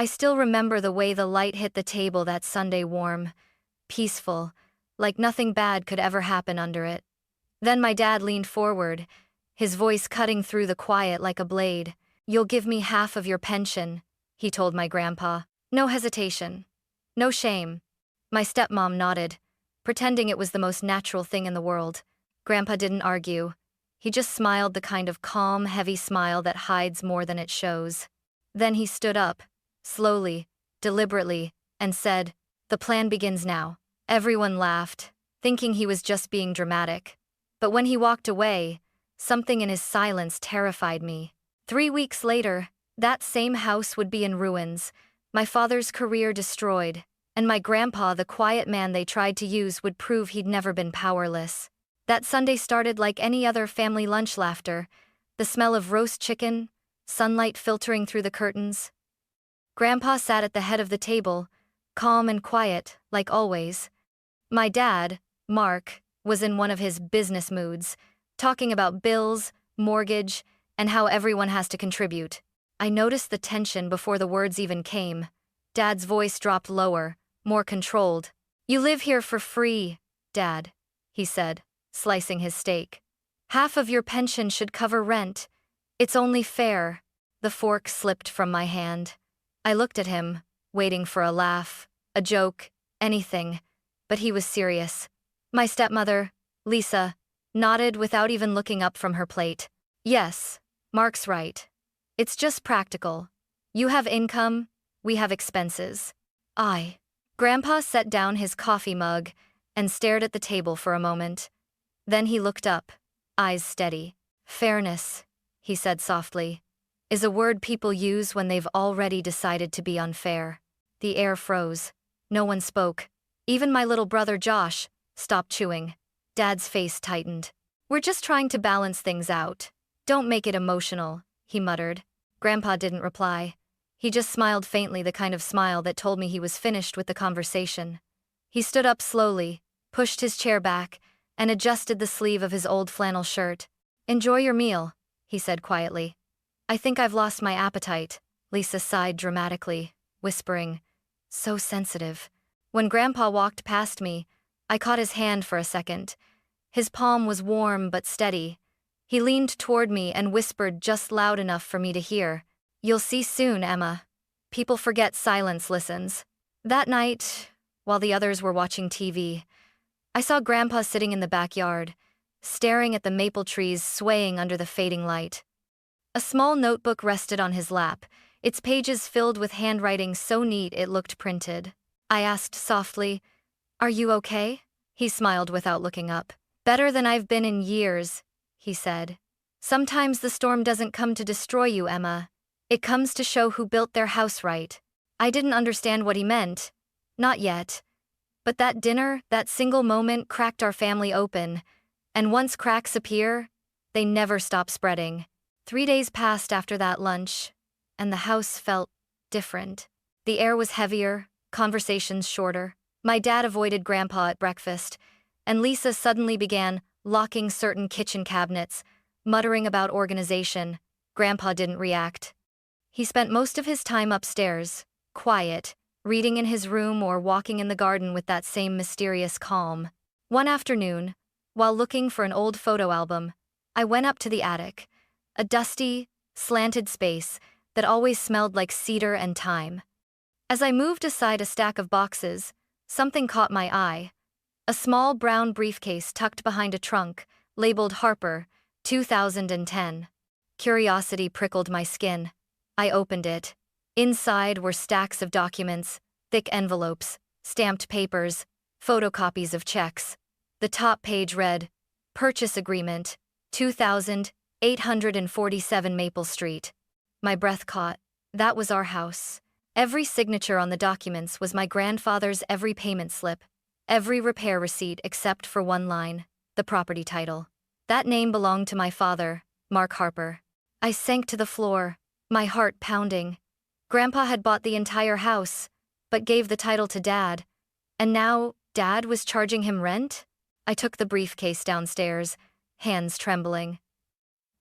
I still remember the way the light hit the table that Sunday, warm, peaceful, like nothing bad could ever happen under it. Then my dad leaned forward, his voice cutting through the quiet like a blade. "You'll give me half of your pension," he told my grandpa. No hesitation. No shame. My stepmom nodded, pretending it was the most natural thing in the world. Grandpa didn't argue. He just smiled, the kind of calm, heavy smile that hides more than it shows. Then he stood up, slowly, deliberately, and said, "The plan begins now." Everyone laughed, thinking he was just being dramatic. But when he walked away, something in his silence terrified me. 3 weeks later, that same house would be in ruins, my father's career destroyed, and my grandpa, the quiet man they tried to use, would prove he'd never been powerless. That Sunday started like any other family lunch: laughter, the smell of roast chicken, sunlight filtering through the curtains. Grandpa sat at the head of the table, calm and quiet, like always. My dad, Mark, was in one of his business moods, talking about bills, mortgage, and how everyone has to contribute. I noticed the tension before the words even came. Dad's voice dropped lower, more controlled. "You live here for free, Dad," he said, slicing his steak. "Half of your pension should cover rent. It's only fair." The fork slipped from my hand. I looked at him, waiting for a laugh, a joke, anything, but he was serious. My stepmother, Lisa, nodded without even looking up from her plate. "Yes, Mark's right. It's just practical. You have income, we have expenses." Grandpa set down his coffee mug and stared at the table for a moment. Then he looked up, eyes steady. "Fairness," he said softly, "is a word people use when they've already decided to be unfair." The air froze. No one spoke. Even my little brother Josh stopped chewing. Dad's face tightened. "We're just trying to balance things out. Don't make it emotional," he muttered. Grandpa didn't reply. He just smiled faintly, the kind of smile that told me he was finished with the conversation. He stood up slowly, pushed his chair back, and adjusted the sleeve of his old flannel shirt. "Enjoy your meal," he said quietly. "I think I've lost my appetite," Lisa sighed dramatically, whispering, "So sensitive." When Grandpa walked past me, I caught his hand for a second. His palm was warm but steady. He leaned toward me and whispered just loud enough for me to hear, "You'll see soon, Emma. People forget silence listens." That night, while the others were watching TV, I saw Grandpa sitting in the backyard, staring at the maple trees swaying under the fading light. A small notebook rested on his lap, its pages filled with handwriting so neat it looked printed. I asked softly, "Are you okay?" He smiled without looking up. "Better than I've been in years," he said. "Sometimes the storm doesn't come to destroy you, Emma. It comes to show who built their house right." I didn't understand what he meant. Not yet. But that dinner, that single moment, cracked our family open. And once cracks appear, they never stop spreading. 3 days passed after that lunch, and the house felt different. The air was heavier, conversations shorter. My dad avoided Grandpa at breakfast, and Lisa suddenly began locking certain kitchen cabinets, muttering about organization. Grandpa didn't react. He spent most of his time upstairs, quiet, reading in his room or walking in the garden with that same mysterious calm. One afternoon, while looking for an old photo album, I went up to the attic, a dusty, slanted space that always smelled like cedar and thyme. As I moved aside a stack of boxes, something caught my eye. A small brown briefcase tucked behind a trunk, labeled Harper, 2010. Curiosity prickled my skin. I opened it. Inside were stacks of documents, thick envelopes, stamped papers, photocopies of checks. The top page read, "Purchase Agreement, 2847 Maple Street." My breath caught. That was our house. Every signature on the documents was my grandfather's, every payment slip, every repair receipt except for one line, the property title. That name belonged to my father, Mark Harper. I sank to the floor, my heart pounding. Grandpa had bought the entire house, but gave the title to Dad, and now Dad was charging him rent? I took the briefcase downstairs, hands trembling.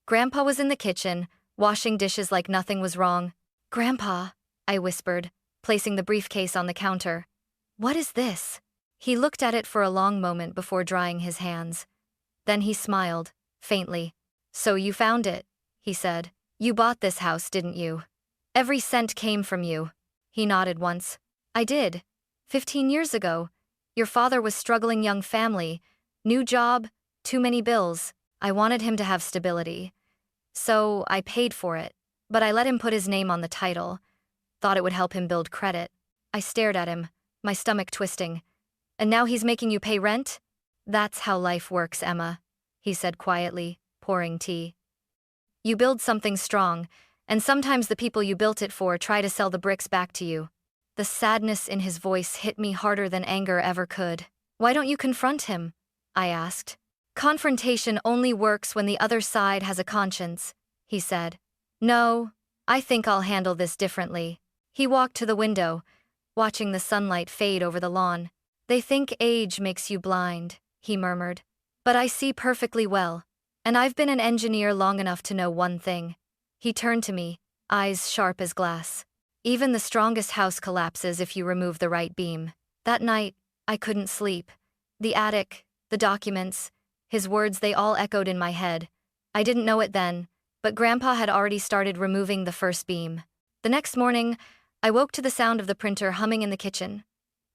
Grandpa was in the kitchen, washing dishes like nothing was wrong. "Grandpa," I whispered, placing the briefcase on the counter. What is this? He looked at it for a long moment before drying his hands. Then he smiled, faintly. So you found it, he said. You bought this house, didn't you? Every cent came from you. He nodded once. I did. 15 years ago. Your father was struggling young family. New job, too many bills. I wanted him to have stability. So I paid for it. But I let him put his name on the title. Thought it would help him build credit. I stared at him, my stomach twisting. And now he's making you pay rent? That's how life works, Emma, he said quietly, pouring tea. You build something strong, and sometimes the people you built it for try to sell the bricks back to you. The sadness in his voice hit me harder than anger ever could. Why don't you confront him? I asked. Confrontation only works when the other side has a conscience, he said. No, I think I'll handle this differently. He walked to the window, watching the sunlight fade over the lawn. They think age makes you blind, he murmured. But I see perfectly well, and I've been an engineer long enough to know one thing. He turned to me, eyes sharp as glass. Even the strongest house collapses if you remove the right beam. That night, I couldn't sleep. The attic, the documents, his words, they all echoed in my head. I didn't know it then, but Grandpa had already started removing the first beam. The next morning, I woke to the sound of the printer humming in the kitchen.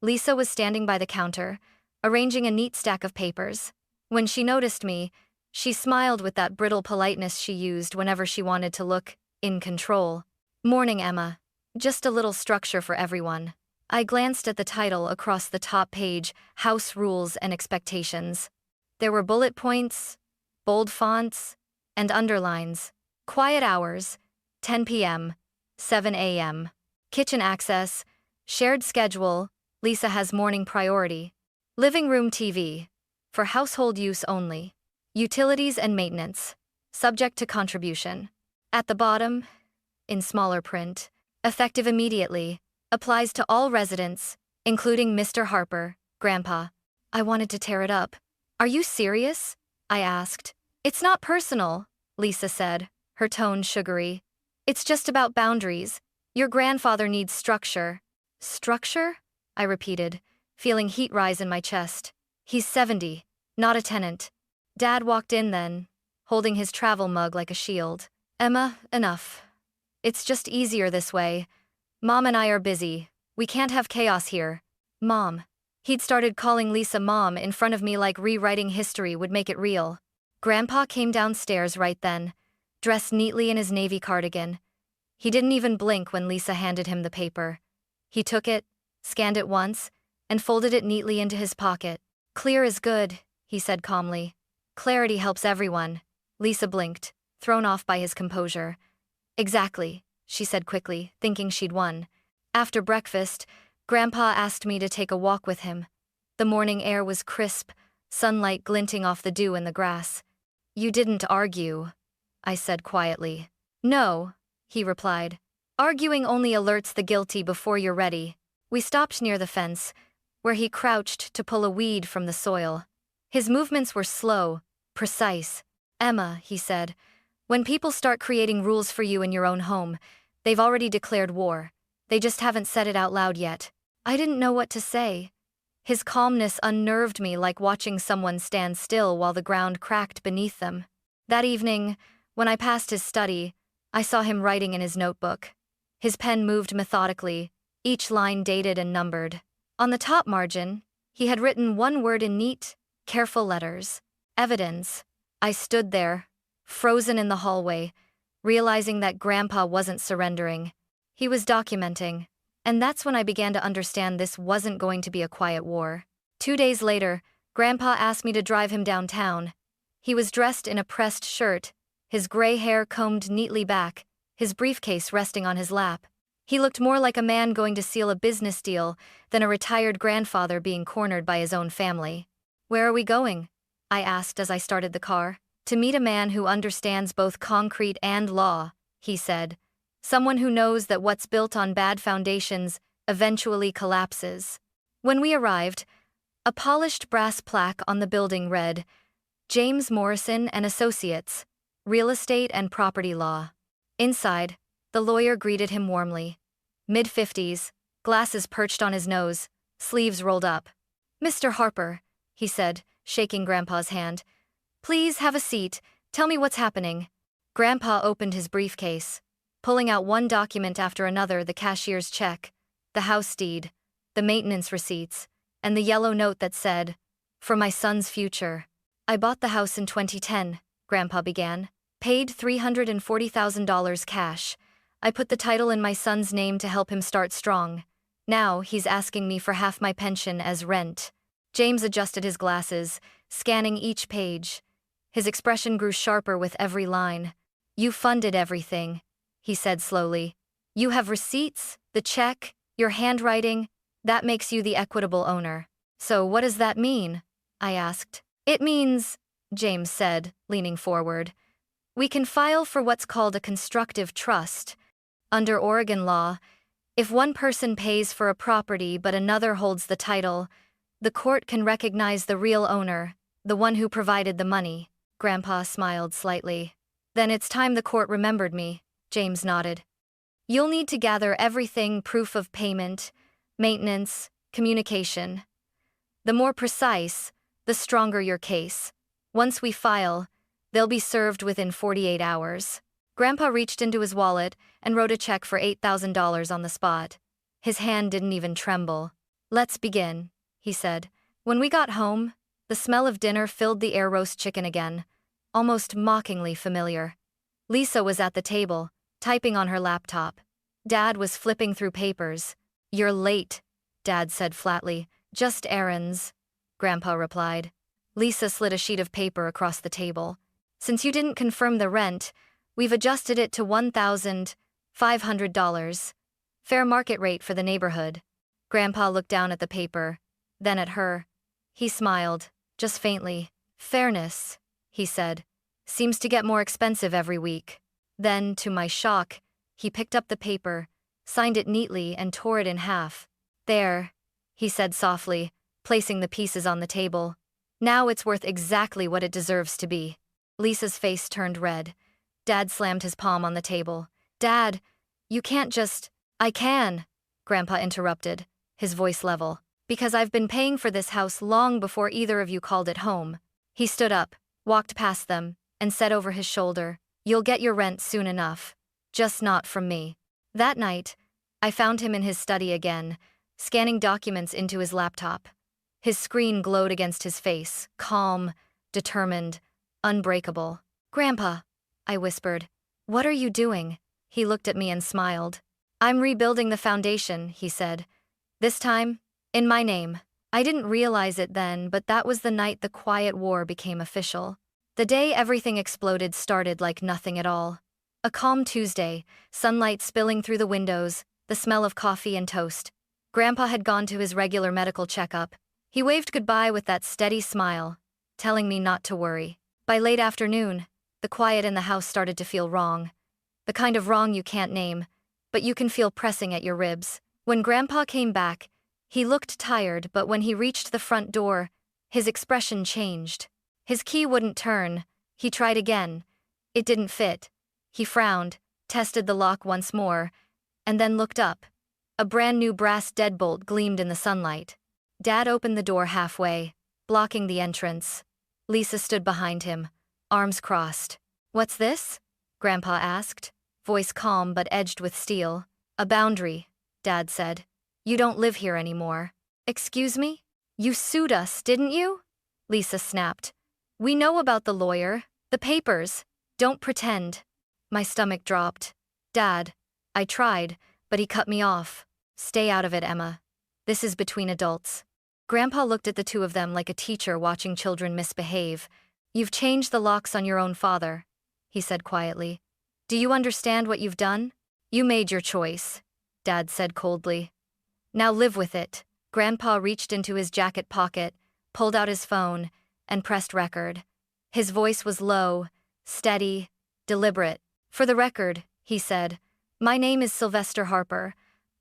Lisa was standing by the counter, arranging a neat stack of papers. When she noticed me, she smiled with that brittle politeness she used whenever she wanted to look in control. Morning, Emma. Just a little structure for everyone. I glanced at the title across the top page, House Rules and Expectations. There were bullet points, bold fonts, and underlines. Quiet hours, 10 p.m., 7 a.m. Kitchen access, shared schedule, Lisa has morning priority. Living room TV, for household use only. Utilities and maintenance, subject to contribution. At the bottom, in smaller print, effective immediately, applies to all residents, including Mr. Harper, Grandpa. I wanted to tear it up. Are you serious? I asked. It's not personal, Lisa said, her tone sugary. It's just about boundaries. Your grandfather needs structure. Structure? I repeated, feeling heat rise in my chest. He's 70, not a tenant. Dad walked in then, holding his travel mug like a shield. Emma, enough. It's just easier this way. Mom and I are busy. We can't have chaos here. Mom. He'd started calling Lisa Mom in front of me like rewriting history would make it real. Grandpa came downstairs right then, dressed neatly in his navy cardigan. He didn't even blink when Lisa handed him the paper. He took it, scanned it once, and folded it neatly into his pocket. Clear is good, he said calmly. Clarity helps everyone. Lisa blinked, thrown off by his composure. Exactly, she said quickly, thinking she'd won. After breakfast, Grandpa asked me to take a walk with him. The morning air was crisp, sunlight glinting off the dew in the grass. You didn't argue, I said quietly. No, he replied. Arguing only alerts the guilty before you're ready. We stopped near the fence, where he crouched to pull a weed from the soil. His movements were slow, precise. Emma, he said, when people start creating rules for you in your own home, they've already declared war. They just haven't said it out loud yet. I didn't know what to say. His calmness unnerved me like watching someone stand still while the ground cracked beneath them. That evening, when I passed his study, I saw him writing in his notebook. His pen moved methodically, each line dated and numbered. On the top margin, he had written one word in neat, careful letters. Evidence. I stood there, frozen in the hallway, realizing that Grandpa wasn't surrendering. He was documenting, and that's when I began to understand this wasn't going to be a quiet war. 2 days later, Grandpa asked me to drive him downtown. He was dressed in a pressed shirt, his gray hair combed neatly back, his briefcase resting on his lap. He looked more like a man going to seal a business deal than a retired grandfather being cornered by his own family. Where are we going? I asked as I started the car. To meet a man who understands both concrete and law, he said. Someone who knows that what's built on bad foundations eventually collapses. When we arrived, a polished brass plaque on the building read, James Morrison and Associates, Real Estate and Property Law. Inside, the lawyer greeted him warmly. mid-50s, glasses perched on his nose, sleeves rolled up. "Mr. Harper," he said, shaking Grandpa's hand. "Please have a seat. Tell me what's happening." Grandpa opened his briefcase, pulling out one document after another: the cashier's check, the house deed, the maintenance receipts, and the yellow note that said, "For my son's future." "I bought the house in 2010, Grandpa began. "Paid $340,000 cash. I put the title in my son's name to help him start strong. Now he's asking me for half my pension as rent." James adjusted his glasses, scanning each page. His expression grew sharper with every line. "You funded everything," he said slowly. "You have receipts, the check, your handwriting. That makes you the equitable owner." "So what does that mean?" I asked. "It means," James said, leaning forward, "we can file for what's called a constructive trust. Under Oregon law, if one person pays for a property but another holds the title, the court can recognize the real owner, the one who provided the money." Grandpa smiled slightly. "Then it's time the court remembered me," James nodded. "You'll need to gather everything: proof of payment, maintenance, communication. The more precise, the stronger your case. Once we file, they'll be served within 48 hours. Grandpa reached into his wallet and wrote a check for $8,000 on the spot. His hand didn't even tremble. "Let's begin," he said. When we got home, the smell of dinner filled the air: roast chicken again, almost mockingly familiar. Lisa was at the table, typing on her laptop. Dad was flipping through papers. "You're late," Dad said flatly. "Just errands," Grandpa replied. Lisa slid a sheet of paper across the table. "Since you didn't confirm the rent, we've adjusted it to $1,500. Fair market rate for the neighborhood." Grandpa looked down at the paper, then at her. He smiled, just faintly. "Fairness," he said, "seems to get more expensive every week." Then, to my shock, he picked up the paper, signed it neatly, and tore it in half. "There," he said softly, placing the pieces on the table. "Now it's worth exactly what it deserves to be." Lisa's face turned red. Dad slammed his palm on the table. "Dad, you can't just—" "I can," Grandpa interrupted, his voice level, "because I've been paying for this house long before either of you called it home." He stood up, walked past them, and said over his shoulder, "You'll get your rent soon enough. Just not from me." That night, I found him in his study again, scanning documents into his laptop. His screen glowed against his face, calm, determined, unbreakable. "Grandpa," I whispered, "what are you doing?" He looked at me and smiled. "I'm rebuilding the foundation," he said. "This time, in my name." I didn't realize it then, but that was the night the quiet war became official. The day everything exploded started like nothing at all. A calm Tuesday, sunlight spilling through the windows, the smell of coffee and toast. Grandpa had gone to his regular medical checkup. He waved goodbye with that steady smile, telling me not to worry. By late afternoon, the quiet in the house started to feel wrong. The kind of wrong you can't name, but you can feel pressing at your ribs. When Grandpa came back, he looked tired, but when he reached the front door, his expression changed. His key wouldn't turn. He tried again. It didn't fit. He frowned, tested the lock once more, and then looked up. A brand new brass deadbolt gleamed in the sunlight. Dad opened the door halfway, blocking the entrance. Lisa stood behind him, arms crossed. "What's this?" Grandpa asked, voice calm but edged with steel. "A boundary," Dad said. "You don't live here anymore." "Excuse me? You sued us, didn't you?" Lisa snapped. "We know about the lawyer, the papers. Don't pretend." My stomach dropped. "Dad," I tried, but he cut me off. "Stay out of it, Emma. This is between adults." Grandpa looked at the two of them like a teacher watching children misbehave. "You've changed the locks on your own father," he said quietly. "Do you understand what you've done?" "You made your choice," Dad said coldly. "Now live with it." Grandpa reached into his jacket pocket, pulled out his phone, and pressed record. His voice was low, steady, deliberate. "For the record," he said, "my name is Sylvester Harper.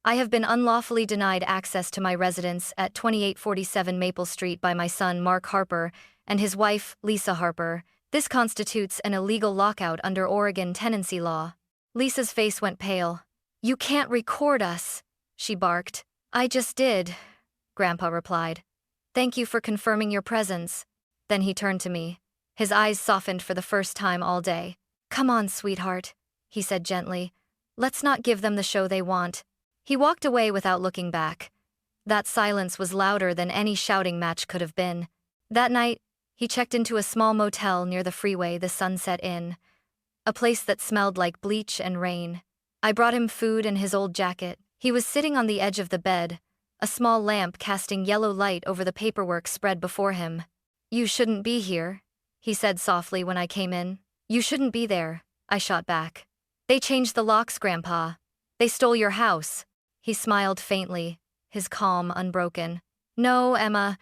I have been unlawfully denied access to my residence at 2847 Maple Street by my son Mark Harper and his wife Lisa Harper. This constitutes an illegal lockout under Oregon tenancy law." Lisa's face went pale. You can't record us, she barked. I just did, Grandpa replied. Thank you for confirming your presence. Then he turned to me. His eyes softened for the first time all day. Come on, sweetheart, he said gently. Let's not give them the show they want. He walked away without looking back. That silence was louder than any shouting match could have been. That night, he checked into a small motel near the freeway, the Sunset Inn. A place that smelled like bleach and rain. I brought him food and his old jacket. He was sitting on the edge of the bed, a small lamp casting yellow light over the paperwork spread before him. You shouldn't be here, he said softly when I came in. You shouldn't be there, I shot back. They changed the locks, Grandpa. They stole your house. He smiled faintly, his calm unbroken. No, Emma,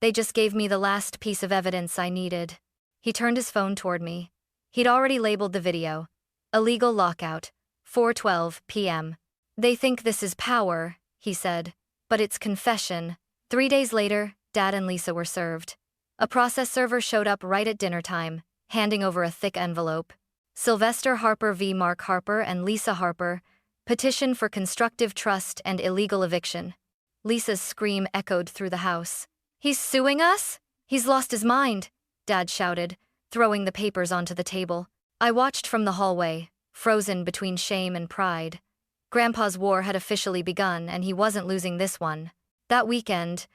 they just gave me the last piece of evidence I needed. He turned his phone toward me. He'd already labeled the video. Illegal lockout, 4:12 p.m. They think this is power, he said, but it's confession. 3 days later, Dad and Lisa were served. A process server showed up right at dinner time, handing over a thick envelope. Sylvester Harper v. Mark Harper and Lisa Harper, petition for constructive trust and illegal eviction. Lisa's scream echoed through the house. He's suing us? He's lost his mind, Dad shouted, throwing the papers onto the table. I watched from the hallway, frozen between shame and pride. Grandpa's war had officially begun, and he wasn't losing this one. That weekend,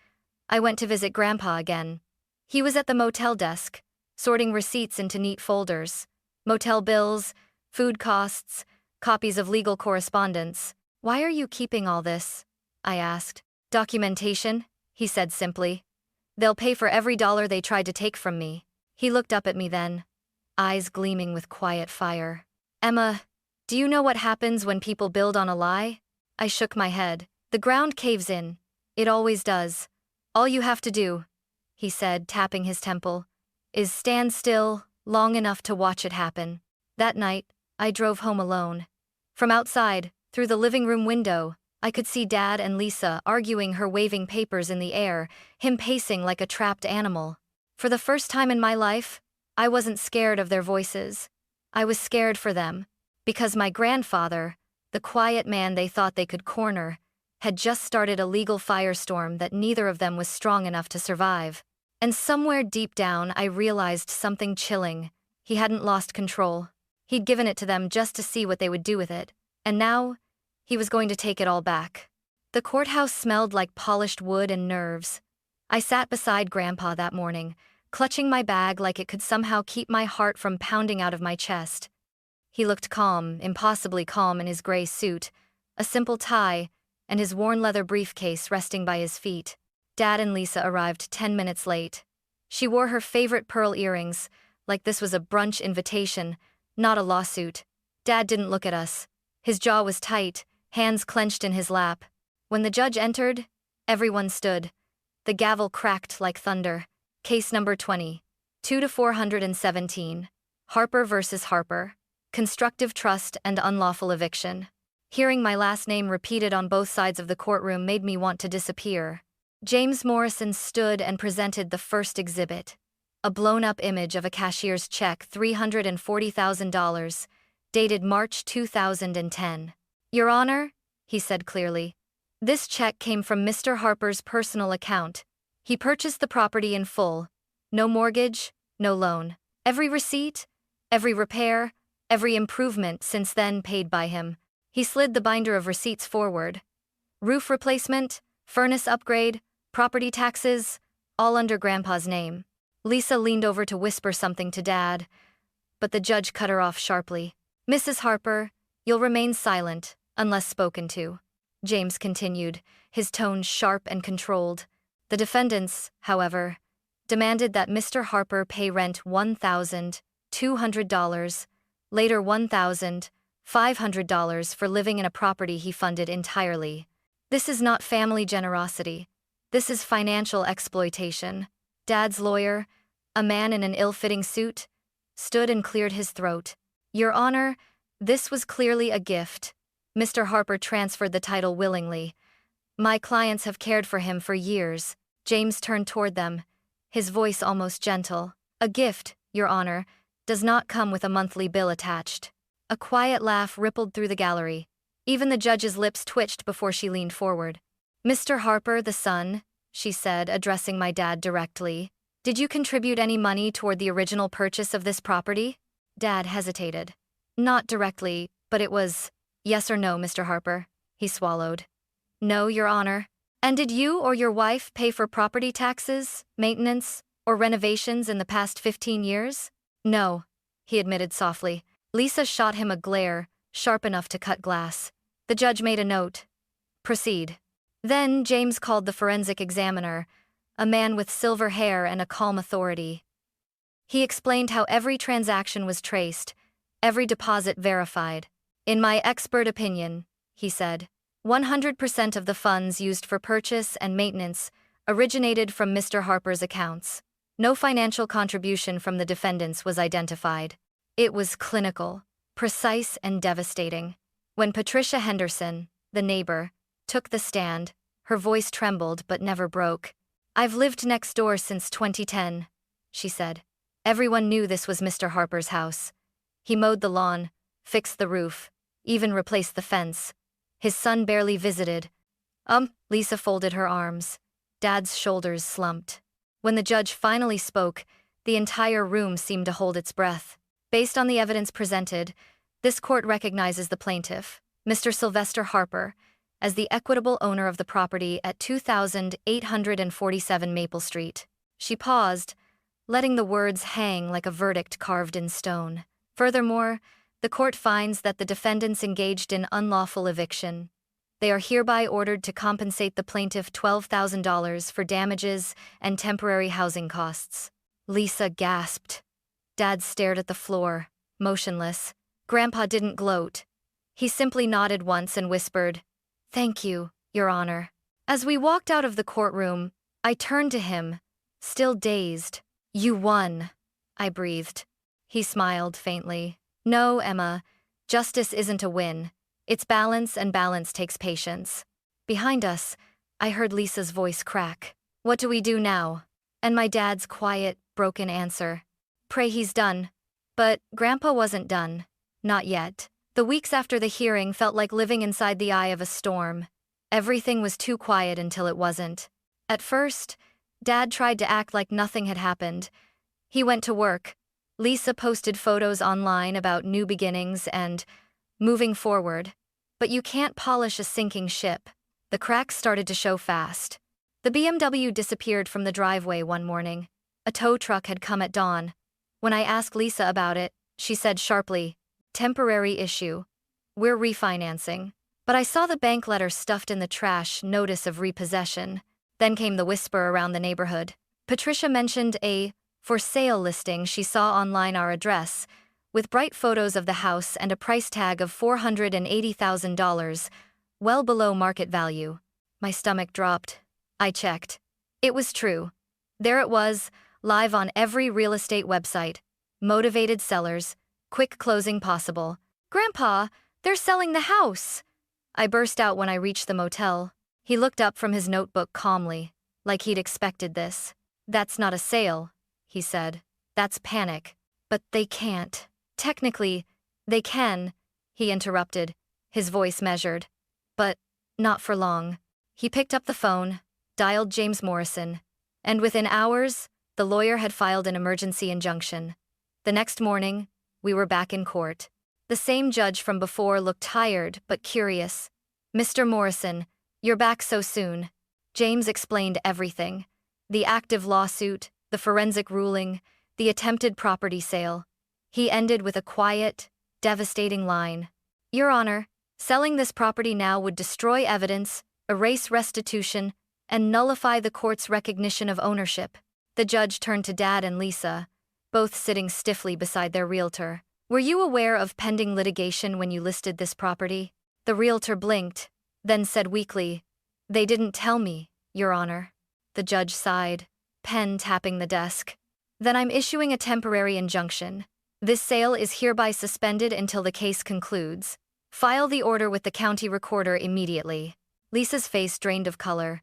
I went to visit Grandpa again. He was at the motel desk, sorting receipts into neat folders. Motel bills, food costs, copies of legal correspondence. Why are you keeping all this? I asked. Documentation, he said simply. They'll pay for every dollar they tried to take from me. He looked up at me then, eyes gleaming with quiet fire. Emma, do you know what happens when people build on a lie? I shook my head. The ground caves in. It always does. All you have to do, he said, tapping his temple, is stand still long enough to watch it happen. That night, I drove home alone. From outside, through the living room window, I could see Dad and Lisa arguing, her waving papers in the air, him pacing like a trapped animal. For the first time in my life, I wasn't scared of their voices. I was scared for them. Because my grandfather, the quiet man they thought they could corner, had just started a legal firestorm that neither of them was strong enough to survive. And somewhere deep down I realized something chilling. He hadn't lost control. He'd given it to them just to see what they would do with it. And now, he was going to take it all back. The courthouse smelled like polished wood and nerves. I sat beside Grandpa that morning, clutching my bag like it could somehow keep my heart from pounding out of my chest. He looked calm, impossibly calm in his gray suit, a simple tie, and his worn leather briefcase resting by his feet. Dad and Lisa arrived 10 minutes late. She wore her favorite pearl earrings, like this was a brunch invitation, not a lawsuit. Dad didn't look at us. His jaw was tight, hands clenched in his lap. When the judge entered, everyone stood. The gavel cracked like thunder. Case number 20, 2-417. Harper versus Harper. Constructive trust and unlawful eviction. Hearing my last name repeated on both sides of the courtroom made me want to disappear. James Morrison stood and presented the first exhibit. A blown-up image of a cashier's check, $340,000, dated March 2010. Your Honor, he said clearly, this check came from Mr. Harper's personal account. He purchased the property in full. No mortgage, no loan. Every receipt, every repair, every improvement since then paid by him. He slid the binder of receipts forward. Roof replacement, furnace upgrade, property taxes, all under Grandpa's name. Lisa leaned over to whisper something to Dad, but the judge cut her off sharply. Mrs. Harper, you'll remain silent, unless spoken to. James continued, his tone sharp and controlled. The defendants, however, demanded that Mr. Harper pay rent $1,200, later $1,500 for living in a property he funded entirely. This is not family generosity. This is financial exploitation. Dad's lawyer, a man in an ill-fitting suit, stood and cleared his throat. Your Honor, this was clearly a gift. Mr. Harper transferred the title willingly. My clients have cared for him for years. James turned toward them, his voice almost gentle. A gift, Your Honor, does not come with a monthly bill attached. A quiet laugh rippled through the gallery. Even the judge's lips twitched before she leaned forward. "Mr. Harper, the son," she said, addressing my dad directly, "did you contribute any money toward the original purchase of this property?" Dad hesitated. "Not directly, but it was, yes or no, Mr. Harper," he swallowed. "No, Your Honor." "And did you or your wife pay for property taxes, maintenance, or renovations in the past 15 years? "No," he admitted softly. Lisa shot him a glare, sharp enough to cut glass. The judge made a note. "Proceed." Then James called the forensic examiner, a man with silver hair and a calm authority. He explained how every transaction was traced, every deposit verified. "In my expert opinion," he said, 100% of the funds used for purchase and maintenance originated from Mr. Harper's accounts. No financial contribution from the defendants was identified. It was clinical, precise, and devastating. When Patricia Henderson, the neighbor, took the stand, her voice trembled but never broke. "I've lived next door since 2010, she said. Everyone knew this was Mr. Harper's house. He mowed the lawn, fixed the roof, even replaced the fence. His son barely visited." Lisa folded her arms. Dad's shoulders slumped. When the judge finally spoke, the entire room seemed to hold its breath. Based on the evidence presented, this court recognizes the plaintiff, Mr. Sylvester Harper, as the equitable owner of the property at 2847 Maple Street. She paused, letting the words hang like a verdict carved in stone. Furthermore, the court finds that the defendants engaged in unlawful eviction. They are hereby ordered to compensate the plaintiff $12,000 for damages and temporary housing costs. Lisa gasped. Dad stared at the floor, motionless. Grandpa didn't gloat. He simply nodded once and whispered, "Thank you, Your Honor." As we walked out of the courtroom, I turned to him, still dazed. "You won," I breathed. He smiled faintly. "No, Emma, justice isn't a win. It's balance, and balance takes patience." Behind us, I heard Lisa's voice crack. "What do we do now?" And my dad's quiet, broken answer. "Pray he's done." But Grandpa wasn't done. Not yet. The weeks after the hearing felt like living inside the eye of a storm. Everything was too quiet until it wasn't. At first, Dad tried to act like nothing had happened. He went to work. Lisa posted photos online about new beginnings and moving forward. But you can't polish a sinking ship. The cracks started to show fast. The BMW disappeared from the driveway one morning. A tow truck had come at dawn. When I asked Lisa about it, she said sharply, "Temporary issue. We're refinancing." But I saw the bank letter stuffed in the trash, notice of repossession. Then came the whisper around the neighborhood. Patricia mentioned a for sale listing she saw online, our address, with bright photos of the house and a price tag of $480,000, well below market value. My stomach dropped. I checked. It was true. There it was, live on every real estate website. Motivated sellers, quick closing possible. "Grandpa, they're selling the house!" I burst out when I reached the motel. He looked up from his notebook calmly, like he'd expected this. "That's not a sale," he said. "That's panic." "But they can't." "Technically, they can," he interrupted, his voice measured. "But not for long." He picked up the phone, dialed James Morrison, and within hours, the lawyer had filed an emergency injunction. The next morning, we were back in court. The same judge from before looked tired but curious. "Mr. Morrison, you're back so soon." James explained everything. The active lawsuit, the forensic ruling, the attempted property sale. He ended with a quiet, devastating line. "Your Honor, selling this property now would destroy evidence, erase restitution, and nullify the court's recognition of ownership." The judge turned to Dad and Lisa, both sitting stiffly beside their realtor. "Were you aware of pending litigation when you listed this property?" The realtor blinked, then said weakly, "They didn't tell me, Your Honor." The judge sighed, pen tapping the desk. "Then I'm issuing a temporary injunction. This sale is hereby suspended until the case concludes. File the order with the county recorder immediately." Lisa's face drained of color.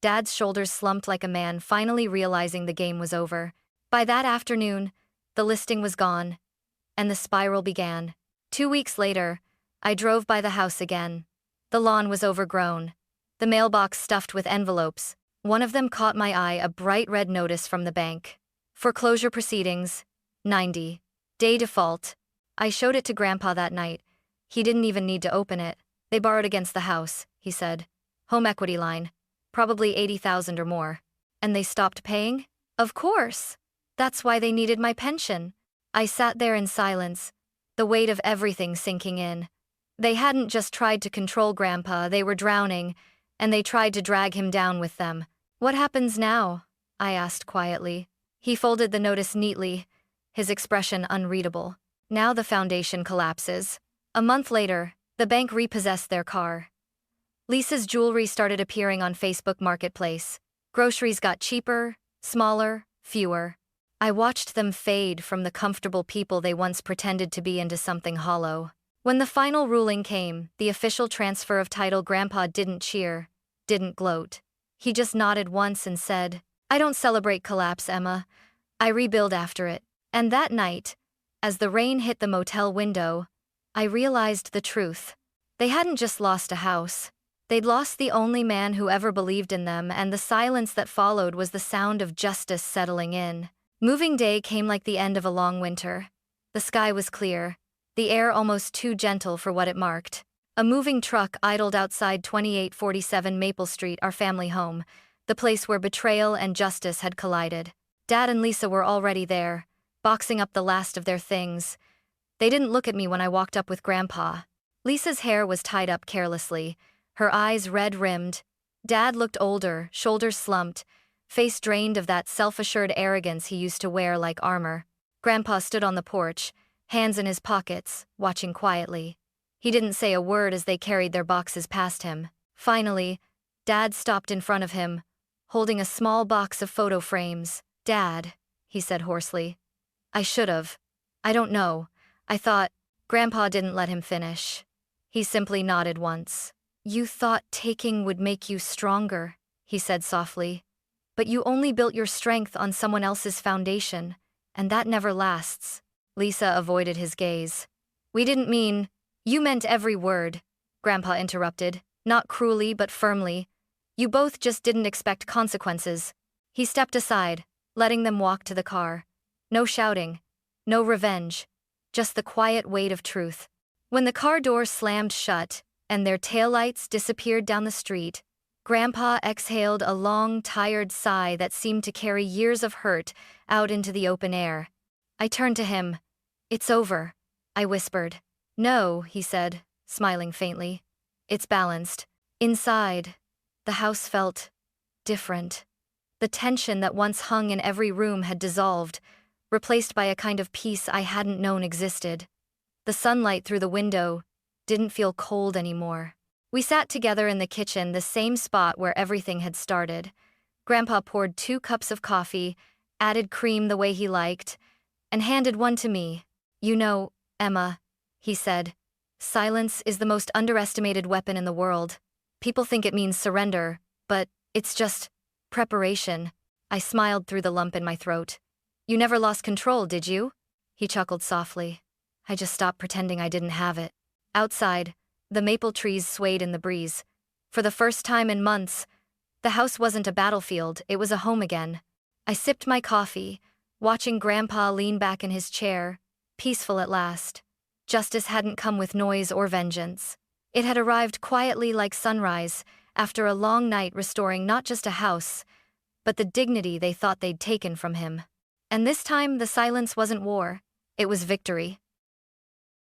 Dad's shoulders slumped like a man finally realizing the game was over. By that afternoon, the listing was gone, and the spiral began. 2 weeks later, I drove by the house again. The lawn was overgrown. The mailbox stuffed with envelopes. One of them caught my eye, a bright red notice from the bank. Foreclosure proceedings, 90. Day default. I showed it to Grandpa that night. He didn't even need to open it. They borrowed against the house, he said. Home equity line. Probably 80,000 or more. And they stopped paying? Of course. That's why they needed my pension. I sat there in silence, the weight of everything sinking in. They hadn't just tried to control Grandpa, they were drowning, and they tried to drag him down with them. What happens now? I asked quietly. He folded the notice neatly, his expression unreadable. Now the foundation collapses. A month later, the bank repossessed their car. Lisa's jewelry started appearing on Facebook Marketplace. Groceries got cheaper, smaller, fewer. I watched them fade from the comfortable people they once pretended to be into something hollow. When the final ruling came, the official transfer of title, Grandpa didn't cheer, didn't gloat. He just nodded once and said, "I don't celebrate collapse, Emma. I rebuild after it." And that night, as the rain hit the motel window, I realized the truth. They hadn't just lost a house. They'd lost the only man who ever believed in them, and the silence that followed was the sound of justice settling in. Moving day came like the end of a long winter. The sky was clear, the air almost too gentle for what it marked. A moving truck idled outside 2847 Maple Street, our family home, the place where betrayal and justice had collided. Dad and Lisa were already there, boxing up the last of their things. They didn't look at me when I walked up with Grandpa. Lisa's hair was tied up carelessly, her eyes red-rimmed. Dad looked older, shoulders slumped, face drained of that self-assured arrogance he used to wear like armor. Grandpa stood on the porch, hands in his pockets, watching quietly. He didn't say a word as they carried their boxes past him. Finally, Dad stopped in front of him, holding a small box of photo frames. "Dad," he said hoarsely. "I should've. I don't know. I thought..." Grandpa didn't let him finish. He simply nodded once. "You thought taking would make you stronger," he said softly. "But you only built your strength on someone else's foundation, and that never lasts." Lisa avoided his gaze. "We didn't mean..." "You meant every word," Grandpa interrupted, not cruelly but firmly. "You both just didn't expect consequences." He stepped aside, letting them walk to the car. No shouting, no revenge, just the quiet weight of truth. When the car door slammed shut and their taillights disappeared down the street, Grandpa exhaled a long, tired sigh that seemed to carry years of hurt out into the open air. I turned to him. "It's over," I whispered. "No," he said, smiling faintly. "It's balanced." Inside, the house felt different. The tension that once hung in every room had dissolved, replaced by a kind of peace I hadn't known existed. The sunlight through the window didn't feel cold anymore. We sat together in the kitchen, the same spot where everything had started. Grandpa poured 2 cups of coffee, added cream the way he liked, and handed one to me. "You know, Emma," he said, "silence is the most underestimated weapon in the world. People think it means surrender, but it's just preparation." I smiled through the lump in my throat. "You never lost control, did you?" He chuckled softly. "I just stopped pretending I didn't have it." Outside, the maple trees swayed in the breeze. For the first time in months, the house wasn't a battlefield, it was a home again. I sipped my coffee, watching Grandpa lean back in his chair, peaceful at last. Justice hadn't come with noise or vengeance. It had arrived quietly like sunrise, after a long night, restoring not just a house, but the dignity they thought they'd taken from him. And this time the silence wasn't war, it was victory.